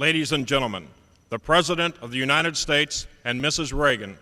Ladies and gentlemen, the President of the United States and Mrs. Reagan.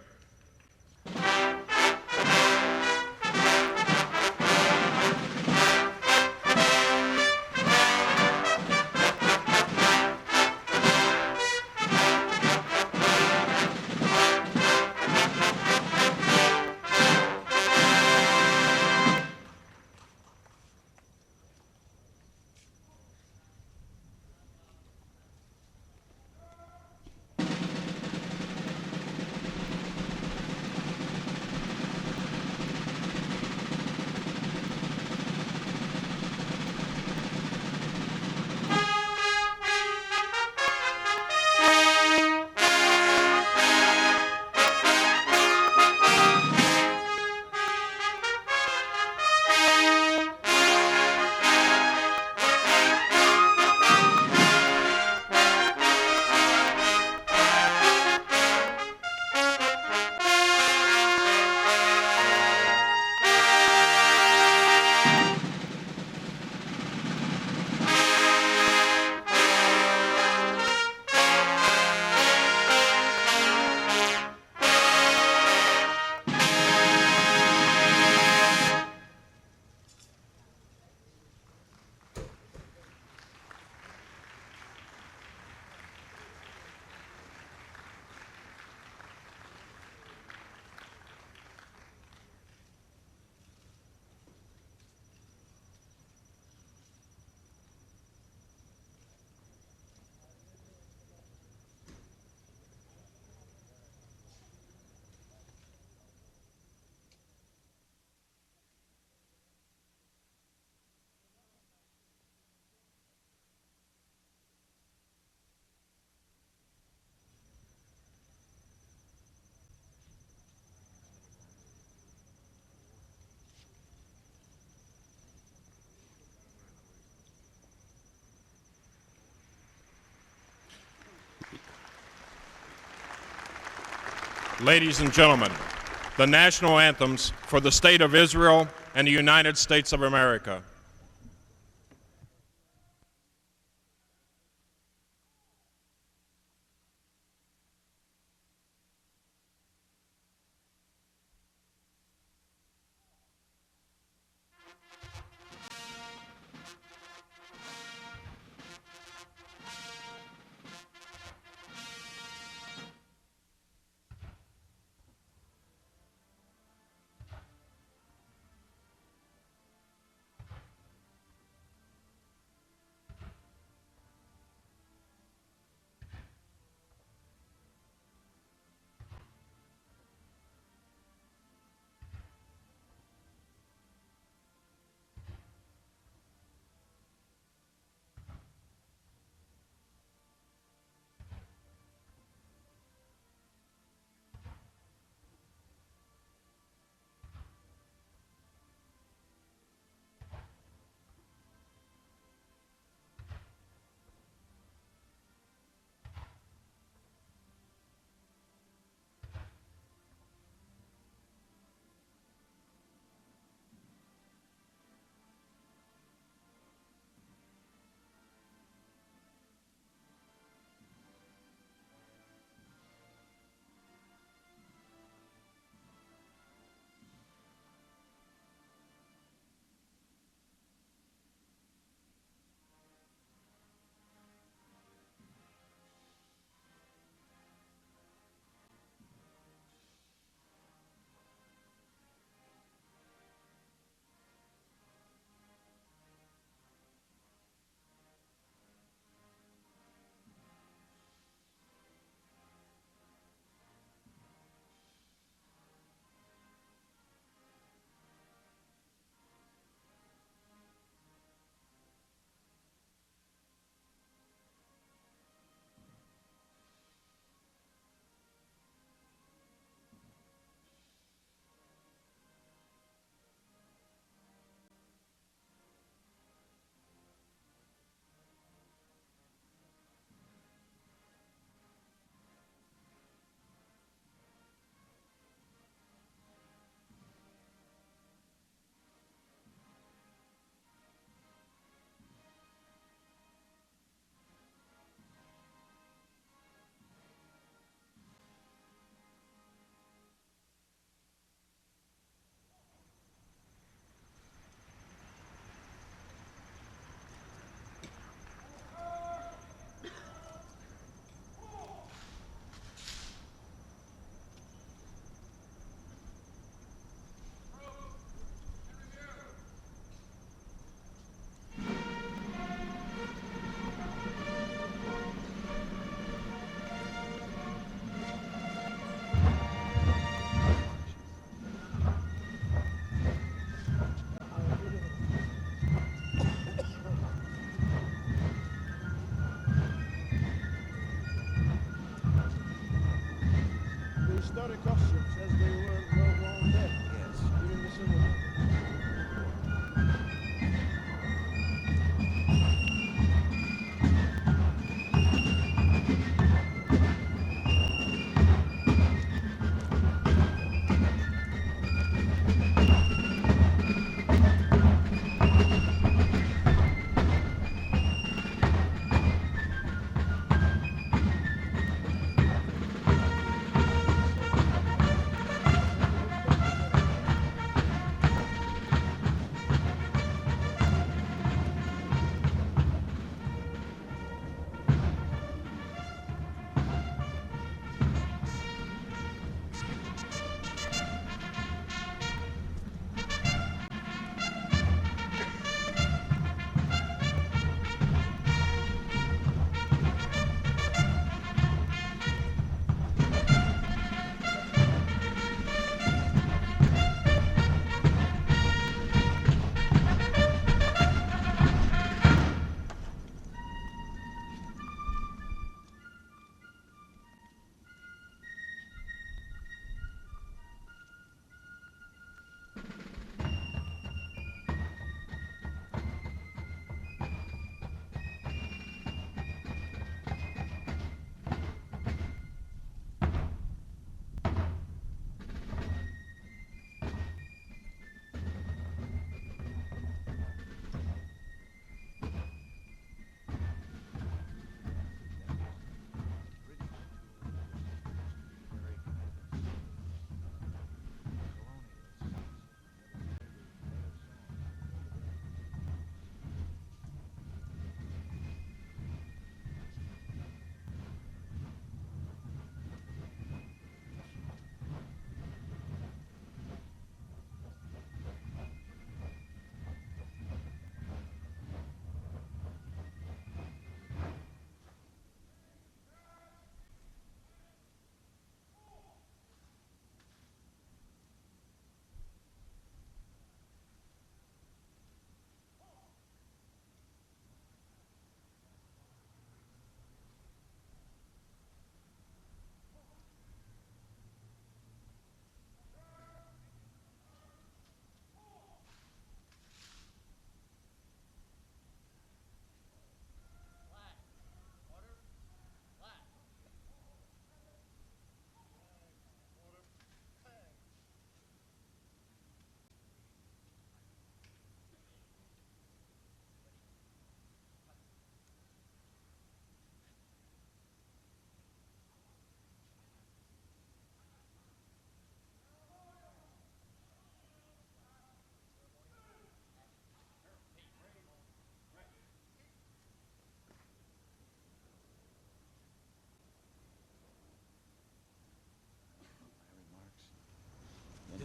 Ladies and gentlemen, the national anthems for the State of Israel and the United States of America.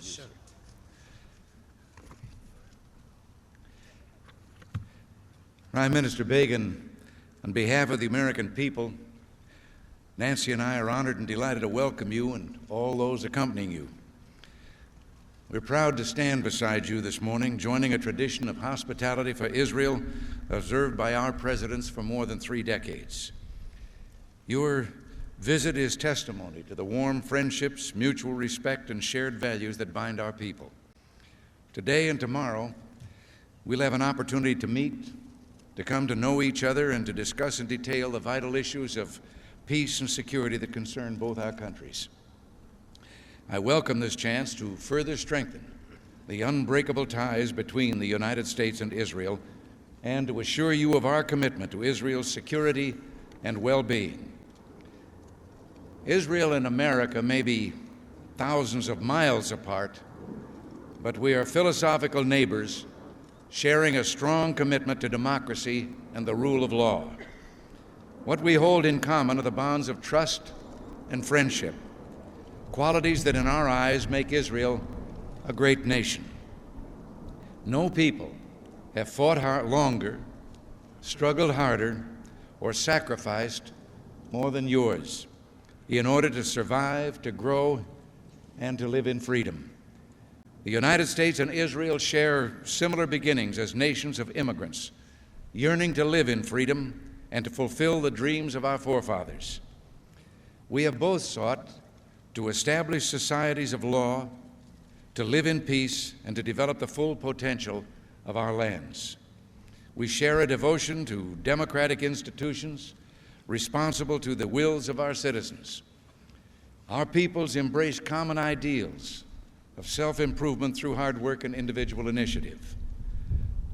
Sure. Prime Minister Reagan, on behalf of the American people, Nancy and I are honored and delighted to welcome you and all those accompanying you. We're proud to stand beside you this morning, joining a tradition of hospitality for Israel observed by our presidents for more than 3 decades. Your visit is testimony to the warm friendships, mutual respect, and shared values that bind our people. Today and tomorrow, we'll have an opportunity to meet, to come to know each other, and to discuss in detail the vital issues of peace and security that concern both our countries. I welcome this chance to further strengthen the unbreakable ties between the United States and Israel, and to assure you of our commitment to Israel's security and well-being. Israel and America may be thousands of miles apart, but we are philosophical neighbors sharing a strong commitment to democracy and the rule of law. What we hold in common are the bonds of trust and friendship, qualities that in our eyes make Israel a great nation. No people have fought longer, struggled harder, or sacrificed more than yours in order to survive, to grow, and to live in freedom. The United States and Israel share similar beginnings as nations of immigrants, yearning to live in freedom and to fulfill the dreams of our forefathers. We have both sought to establish societies of law, to live in peace, and to develop the full potential of our lands. We share a devotion to democratic institutions, responsible to the wills of our citizens. Our peoples embrace common ideals of self-improvement through hard work and individual initiative.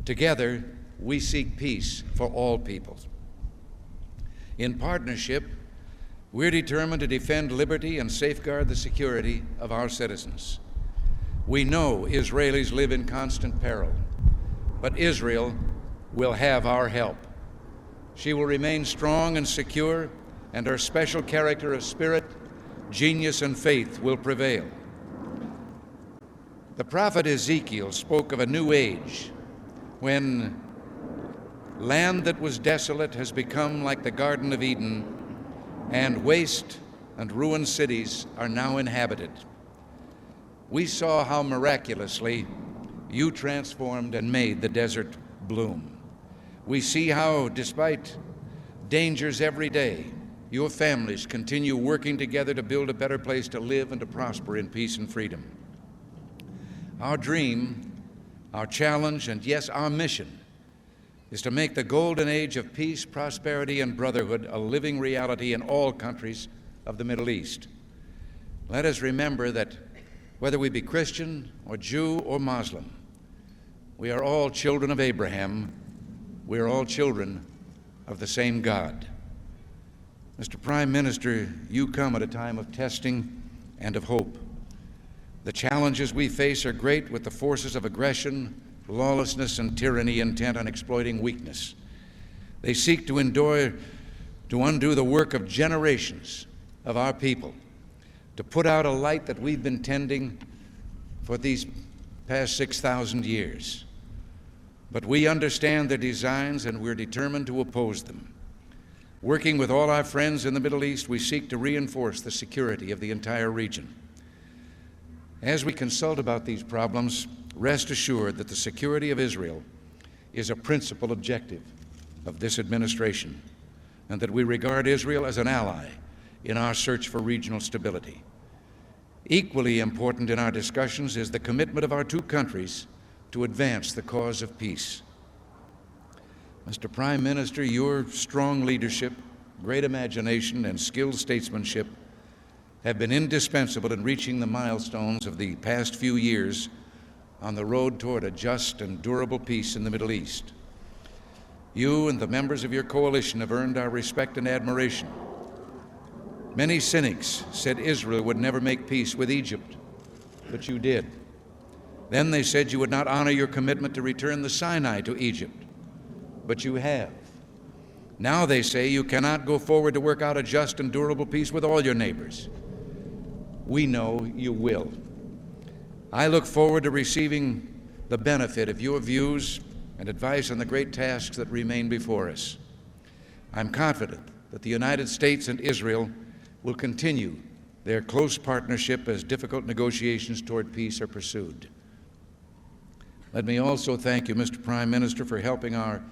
Together, we seek peace for all peoples. In partnership, we're determined to defend liberty and safeguard the security of our citizens. We know Israelis live in constant peril, but Israel will have our help. She will remain strong and secure, and her special character of spirit, genius, and faith will prevail. The prophet Ezekiel spoke of a new age when land that was desolate has become like the Garden of Eden, and waste and ruined cities are now inhabited. We saw how miraculously you transformed and made the desert bloom. We see how, despite dangers every day, your families continue working together to build a better place to live and to prosper in peace and freedom. Our dream, our challenge, and yes, our mission is to make the golden age of peace, prosperity, and brotherhood a living reality in all countries of the Middle East. Let us remember that whether we be Christian or Jew or Muslim, we are all children of Abraham. We are all children of the same God. Mr. Prime Minister, you come at a time of testing and of hope. The challenges we face are great, with the forces of aggression, lawlessness, and tyranny intent on exploiting weakness. They seek to undo the work of generations of our people, to put out a light that we've been tending for these past 6,000 years. But we understand their designs, and we're determined to oppose them. Working with all our friends in the Middle East, we seek to reinforce the security of the entire region. As we consult about these problems, rest assured that the security of Israel is a principal objective of this administration, and that we regard Israel as an ally in our search for regional stability. Equally important in our discussions is the commitment of our two countries to advance the cause of peace. Mr. Prime Minister, your strong leadership, great imagination, and skilled statesmanship have been indispensable in reaching the milestones of the past few years on the road toward a just and durable peace in the Middle East. You and the members of your coalition have earned our respect and admiration. Many cynics said Israel would never make peace with Egypt, but you did. Then they said you would not honor your commitment to return the Sinai to Egypt, but you have. Now they say you cannot go forward to work out a just and durable peace with all your neighbors. We know you will. I look forward to receiving the benefit of your views and advice on the great tasks that remain before us. I'm confident that the United States and Israel will continue their close partnership as difficult negotiations toward peace are pursued. Let me also thank you, Mr. Prime Minister, for helping our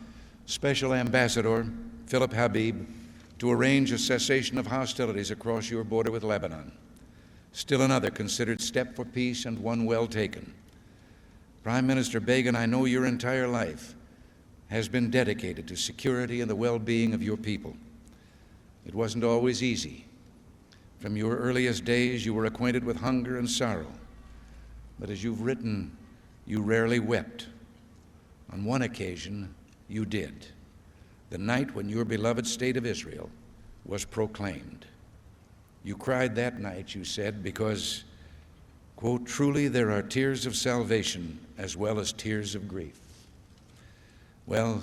Special Ambassador, Philip Habib, to arrange a cessation of hostilities across your border with Lebanon. Still another considered step for peace and one well taken. Prime Minister Reagan, I know your entire life has been dedicated to security and the well-being of your people. It wasn't always easy. From your earliest days, you were acquainted with hunger and sorrow. But as you've written, you rarely wept. On one occasion, you did. The night when your beloved state of Israel was proclaimed. You cried that night, you said, because, quote, truly there are tears of salvation as well as tears of grief. Well,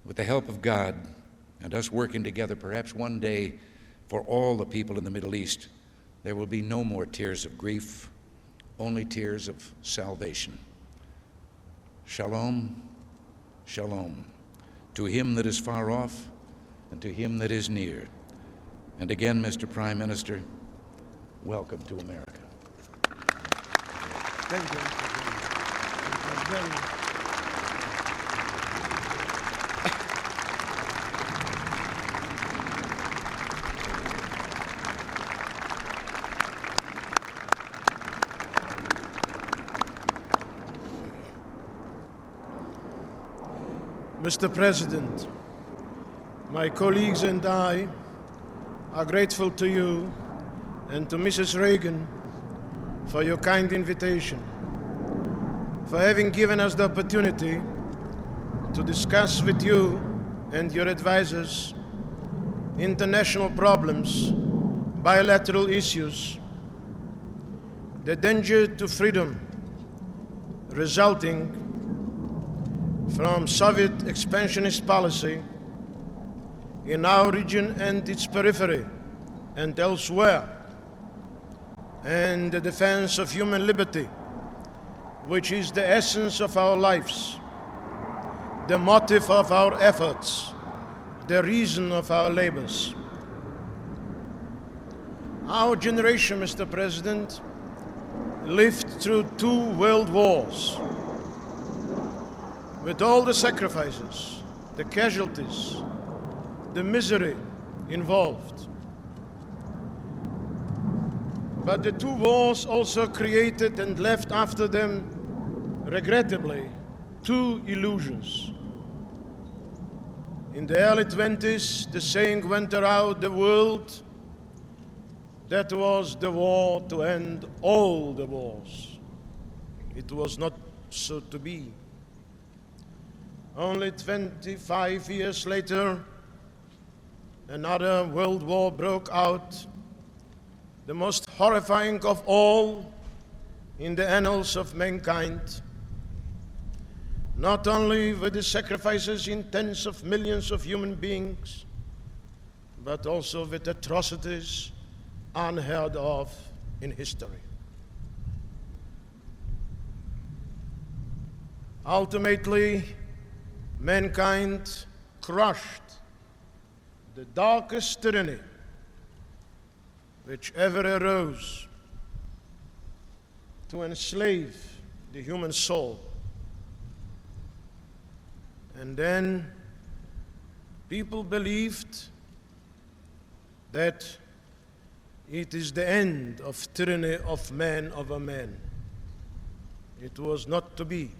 with the help of God and us working together, perhaps one day for all the people in the Middle East, there will be no more tears of grief, only tears of salvation. Shalom, shalom, to him that is far off and to him that is near. And again, Mr. Prime Minister, welcome to America. Thank you, Mr. President. Mr. President, my colleagues and I are grateful to you and to Mrs. Reagan for your kind invitation, for having given us the opportunity to discuss with you and your advisors international problems, bilateral issues, the danger to freedom resulting from Soviet expansionist policy in our region and its periphery and elsewhere, and the defense of human liberty, which is the essence of our lives, the motive of our efforts, the reason of our labors. Our generation, Mr. President, lived through 2 world wars, with all the sacrifices, the casualties, the misery involved. But the 2 wars also created and left after them, regrettably, 2 illusions. In the early 20s, the saying went around the world, that was the war to end all the wars. It was not so to be. Only 25 years later, another world war broke out, the most horrifying of all in the annals of mankind, not only with the sacrifices in tens of millions of human beings, but also with atrocities unheard of in history. Ultimately, mankind crushed the darkest tyranny which ever arose to enslave the human soul. And then people believed that it is the end of tyranny of man over man. It was not to be.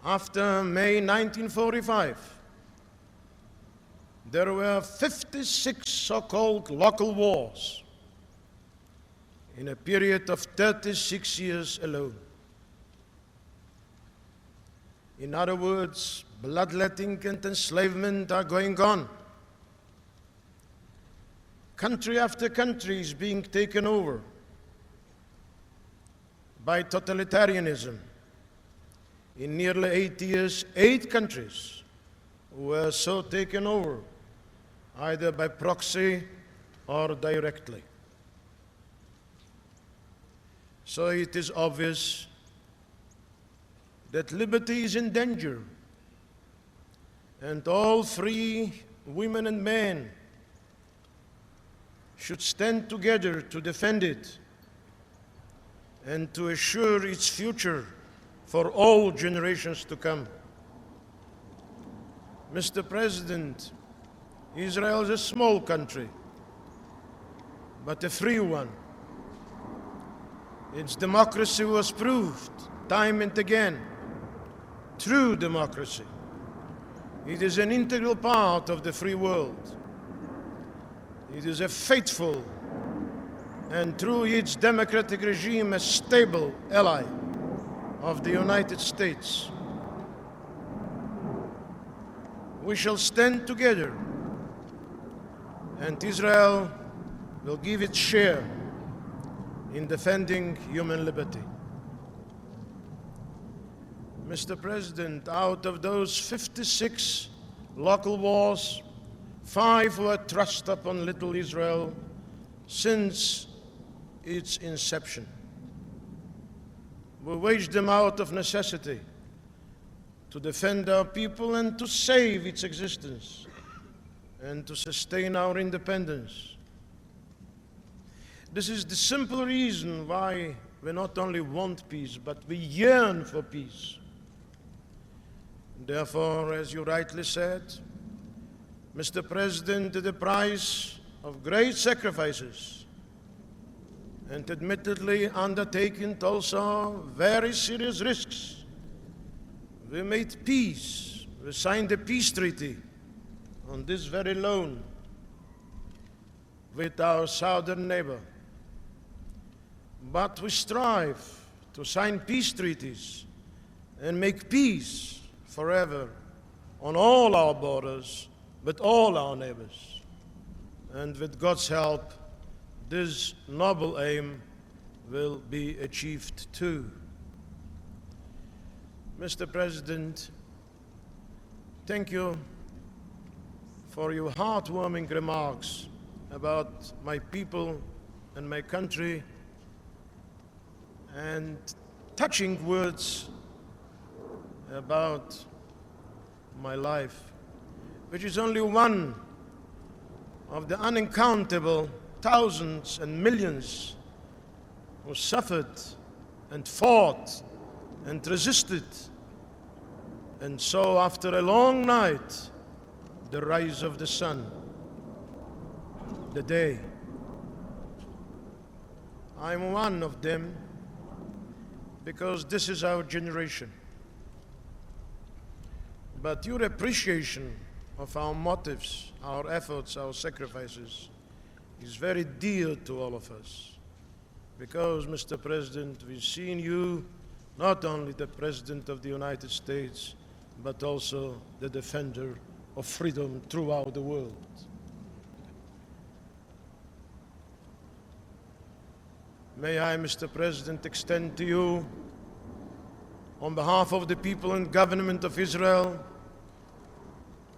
After May 1945, there were 56 so-called local wars in a period of 36 years alone. In other words, bloodletting and enslavement are going on. Country after country is being taken over by totalitarianism. In nearly 8 years, 8 countries were so taken over, either by proxy or directly. So it is obvious that liberty is in danger, and all free women and men should stand together to defend it and to assure its future for all generations to come. Mr. President, Israel is a small country, but a free one. Its democracy was proved time and again. True democracy. It is an integral part of the free world. It is a faithful and through its democratic regime a stable ally of the United States. We shall stand together, and Israel will give its share in defending human liberty. Mr. President, out of those 56 local wars, 5 were thrust upon little Israel since its inception. We waged them out of necessity to defend our people and to save its existence and to sustain our independence. This is the simple reason why we not only want peace, but we yearn for peace. Therefore, as you rightly said, Mr. President, at the price of great sacrifices and admittedly undertaking also very serious risks, we made peace. We signed a peace treaty on this very lawn with our southern neighbor. But we strive to sign peace treaties and make peace forever on all our borders with all our neighbors. And with God's help, this noble aim will be achieved too. Mr. President, thank you for your heartwarming remarks about my people and my country, and touching words about my life, which is only one of the uncountable thousands and millions who suffered and fought and resisted. And so after a long night, the rise of the sun, the day. I'm one of them because this is our generation. But your appreciation of our motives, our efforts, our sacrifices is very dear to all of us. Because, Mr. President, we've seen you not only the President of the United States, but also the defender of freedom throughout the world. May I, Mr. President, extend to you, on behalf of the people and government of Israel,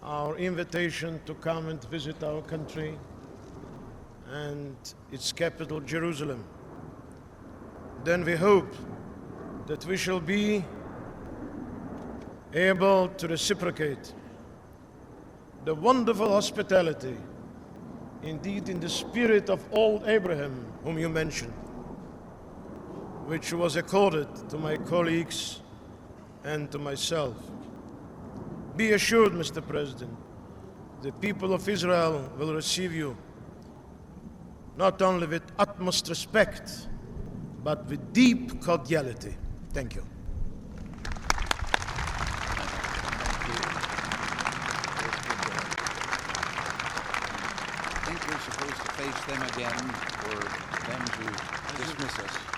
our invitation to come and visit our country and its capital, Jerusalem. Then we hope that we shall be able to reciprocate the wonderful hospitality, indeed in the spirit of old Abraham, whom you mentioned, which was accorded to my colleagues and to myself. Be assured, Mr. President, the people of Israel will receive you not only with utmost respect, but with deep cordiality. Thank you. I think we're supposed to face them again for them to dismiss us.